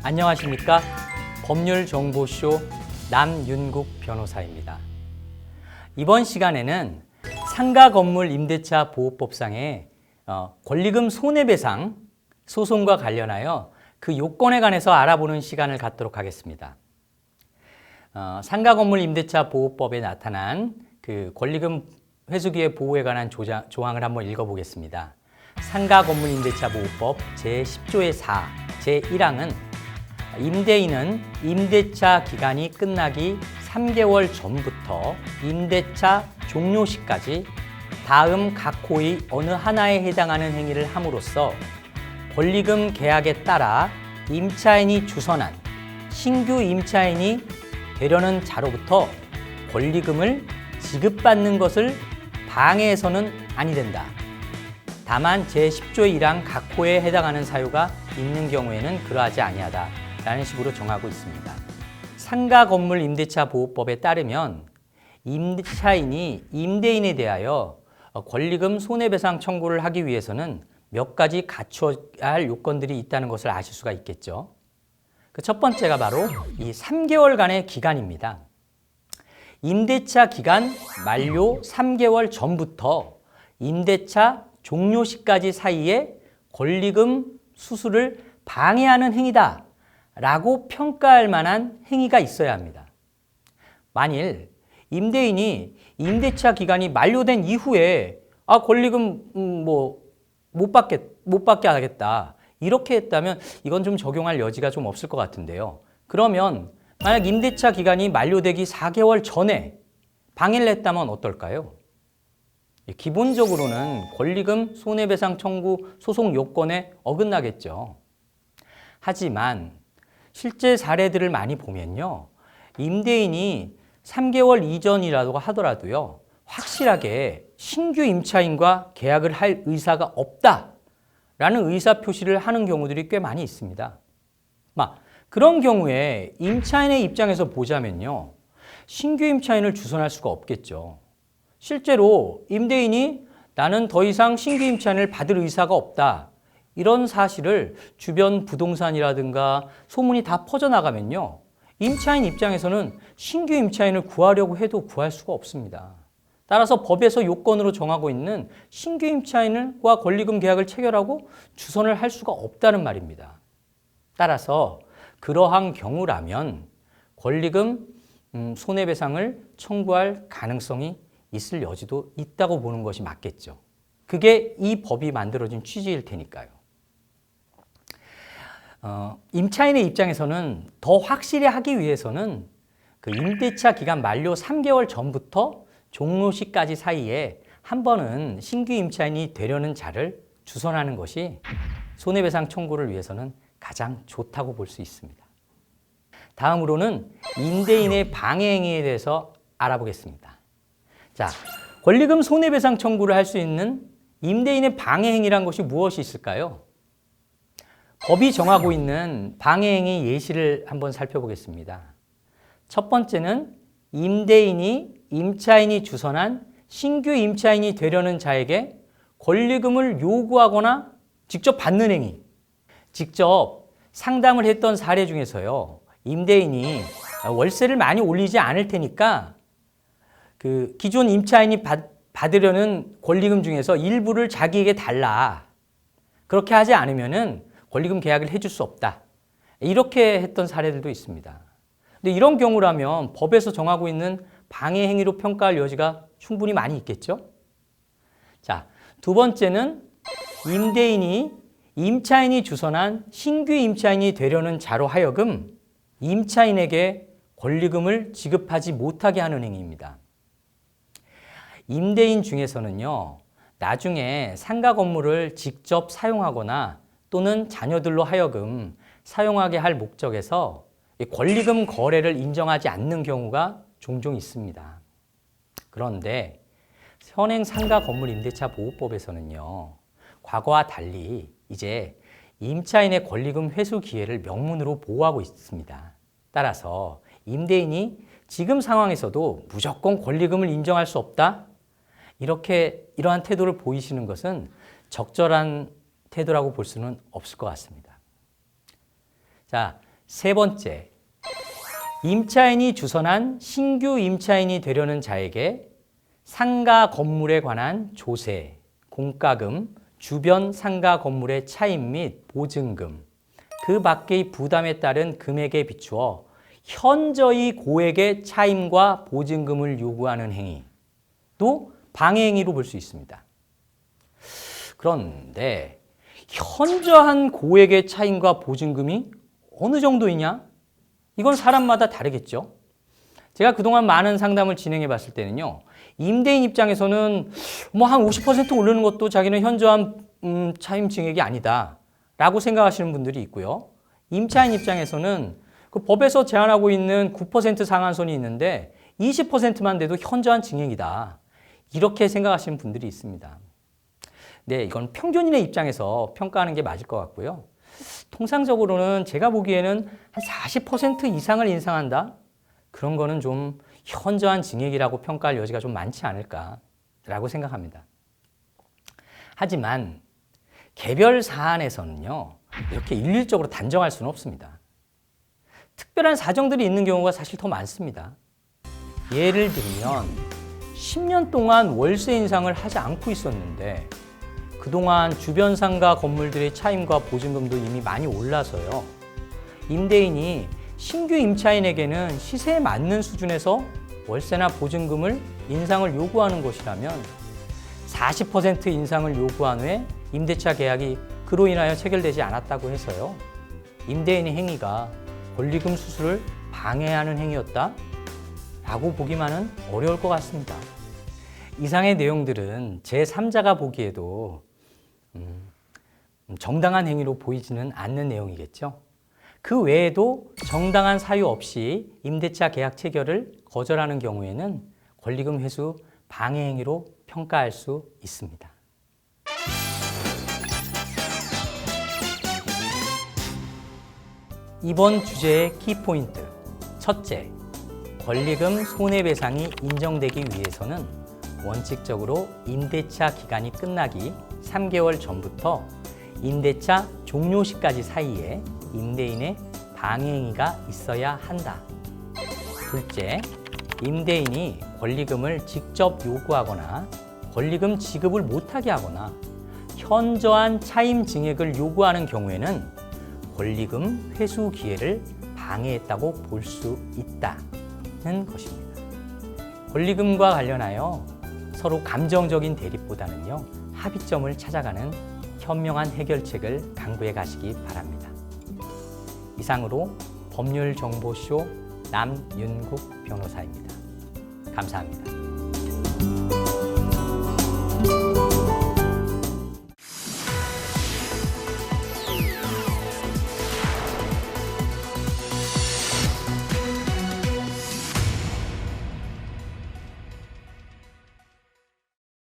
안녕하십니까? 법률정보쇼 남윤국 변호사입니다. 이번 시간에는 상가건물 임대차 보호법상의 권리금 손해배상 소송과 관련하여 그 요건에 관해서 알아보는 시간을 갖도록 하겠습니다. 상가건물 임대차 보호법에 나타난 그 권리금 회수기회 보호에 관한 조항을 한번 읽어보겠습니다. 상가건물 임대차 보호법 제10조의 4, 제1항은 임대인은 임대차 기간이 끝나기 3개월 전부터 임대차 종료 시까지 다음 각 호의 어느 하나에 해당하는 행위를 함으로써 권리금 계약에 따라 임차인이 주선한 신규 임차인이 되려는 자로부터 권리금을 지급받는 것을 방해해서는 아니 된다. 다만 제10조의 1항 각 호에 해당하는 사유가 있는 경우에는 그러하지 아니하다 라는 식으로 정하고 있습니다. 상가건물 임대차 보호법에 따르면 임차인이 임대인에 대하여 권리금 손해배상 청구를 하기 위해서는 몇 가지 갖춰야 할 요건들이 있다는 것을 아실 수가 있겠죠. 그 첫 번째가 바로 이 3개월간의 기간입니다. 임대차 기간 만료 3개월 전부터 임대차 종료 시까지 사이에 권리금 수수를 방해하는 행위다 라고 평가할 만한 행위가 있어야 합니다. 만일 임대인이 임대차 기간이 만료된 이후에 권리금 못 받게 하겠다 이렇게 했다면 이건 좀 적용할 여지가 좀 없을 것 같은데요. 그러면 만약 임대차 기간이 만료되기 4개월 전에 방해를 했다면 어떨까요? 기본적으로는 권리금 손해배상 청구 소송 요건에 어긋나겠죠. 하지만 실제 사례들을 많이 보면요. 임대인이 3개월 이전이라고 하더라도요. 확실하게 신규 임차인과 계약을 할 의사가 없다라는 의사 표시를 하는 경우들이 꽤 많이 있습니다. 그런 경우에 임차인의 입장에서 보자면요. 신규 임차인을 주선할 수가 없겠죠. 실제로 임대인이 나는 더 이상 신규 임차인을 받을 의사가 없다. 이런 사실을 주변 부동산이라든가 소문이 다 퍼져나가면요. 임차인 입장에서는 신규 임차인을 구하려고 해도 구할 수가 없습니다. 따라서 법에서 요건으로 정하고 있는 신규 임차인과 권리금 계약을 체결하고 주선을 할 수가 없다는 말입니다. 따라서 그러한 경우라면 권리금 손해배상을 청구할 가능성이 있을 여지도 있다고 보는 것이 맞겠죠. 그게 이 법이 만들어진 취지일 테니까요. 임차인의 입장에서는 더 확실히 하기 위해서는 그 임대차 기간 만료 3개월 전부터 종료 시까지 사이에 한 번은 신규 임차인이 되려는 자를 주선하는 것이 손해배상 청구를 위해서는 가장 좋다고 볼 수 있습니다. 다음으로는 임대인의 방해 행위에 대해서 알아보겠습니다. 자, 권리금 손해배상 청구를 할 수 있는 임대인의 방해 행위란 것이 무엇이 있을까요? 법이 정하고 있는 방해 행위 예시를 한번 살펴보겠습니다. 첫 번째는 임대인이 임차인이 주선한 신규 임차인이 되려는 자에게 권리금을 요구하거나 직접 받는 행위. 직접 상담을 했던 사례 중에서요. 임대인이 월세를 많이 올리지 않을 테니까 그 기존 임차인이 받으려는 권리금 중에서 일부를 자기에게 달라. 그렇게 하지 않으면은 권리금 계약을 해줄 수 없다. 이렇게 했던 사례들도 있습니다. 근데 이런 경우라면 법에서 정하고 있는 방해 행위로 평가할 여지가 충분히 많이 있겠죠? 자, 두 번째는 임대인이 임차인이 주선한 신규 임차인이 되려는 자로 하여금 임차인에게 권리금을 지급하지 못하게 하는 행위입니다. 임대인 중에서는요, 나중에 상가 건물을 직접 사용하거나 또는 자녀들로 하여금 사용하게 할 목적에서 권리금 거래를 인정하지 않는 경우가 종종 있습니다. 그런데 현행 상가 건물 임대차 보호법에서는요, 과거와 달리 이제 임차인의 권리금 회수 기회를 명문으로 보호하고 있습니다. 따라서 임대인이 지금 상황에서도 무조건 권리금을 인정할 수 없다? 이러한 태도를 보이시는 것은 적절한 태도라고 볼 수는 없을 것 같습니다. 자, 세 번째, 임차인이 주선한 신규 임차인이 되려는 자에게 상가 건물에 관한 조세, 공과금, 주변 상가 건물의 차임 및 보증금, 그 밖의 부담에 따른 금액에 비추어 현저히 고액의 차임과 보증금을 요구하는 행위도 방해 행위로 볼 수 있습니다. 그런데 현저한 고액의 차임과 보증금이 어느 정도이냐? 이건 사람마다 다르겠죠. 제가 그동안 많은 상담을 진행해 봤을 때는요, 임대인 입장에서는 뭐 한 50% 오르는 것도 자기는 현저한 차임 증액이 아니다 라고 생각하시는 분들이 있고요. 임차인 입장에서는 그 법에서 제한하고 있는 9% 상한선이 있는데 20%만 돼도 현저한 증액이다, 이렇게 생각하시는 분들이 있습니다. 네, 이건 평균인의 입장에서 평가하는 게 맞을 것 같고요. 통상적으로는 제가 보기에는 한 40% 이상을 인상한다? 그런 거는 좀 현저한 증액이라고 평가할 여지가 좀 많지 않을까라고 생각합니다. 하지만 개별 사안에서는요, 이렇게 일률적으로 단정할 수는 없습니다. 특별한 사정들이 있는 경우가 사실 더 많습니다. 예를 들면 10년 동안 월세 인상을 하지 않고 있었는데 그동안 주변 상가 건물들의 차임과 보증금도 이미 많이 올라서요, 임대인이 신규 임차인에게는 시세에 맞는 수준에서 월세나 보증금을 인상을 요구하는 것이라면 40% 인상을 요구한 후에 임대차 계약이 그로 인하여 체결되지 않았다고 해서요, 임대인의 행위가 권리금 수수를 방해하는 행위였다 라고 보기만은 어려울 것 같습니다. 이상의 내용들은 제3자가 보기에도 정당한 행위로 보이지는 않는 내용이겠죠. 그 외에도 정당한 사유 없이 임대차 계약 체결을 거절하는 경우에는 권리금 회수 방해 행위로 평가할 수 있습니다. 이번 주제의 키포인트. 첫째, 권리금 손해배상이 인정되기 위해서는 원칙적으로 임대차 기간이 끝나기 3개월 전부터 임대차 종료 시까지 사이에 임대인의 방해 행위가 있어야 한다. 둘째, 임대인이 권리금을 직접 요구하거나 권리금 지급을 못하게 하거나 현저한 차임 증액을 요구하는 경우에는 권리금 회수 기회를 방해했다고 볼 수 있다는 것입니다. 권리금과 관련하여 서로 감정적인 대립보다는요, 합의점을 찾아가는 현명한 해결책을 강구해 가시기 바랍니다. 이상으로 법률정보쇼 남윤국 변호사입니다. 감사합니다.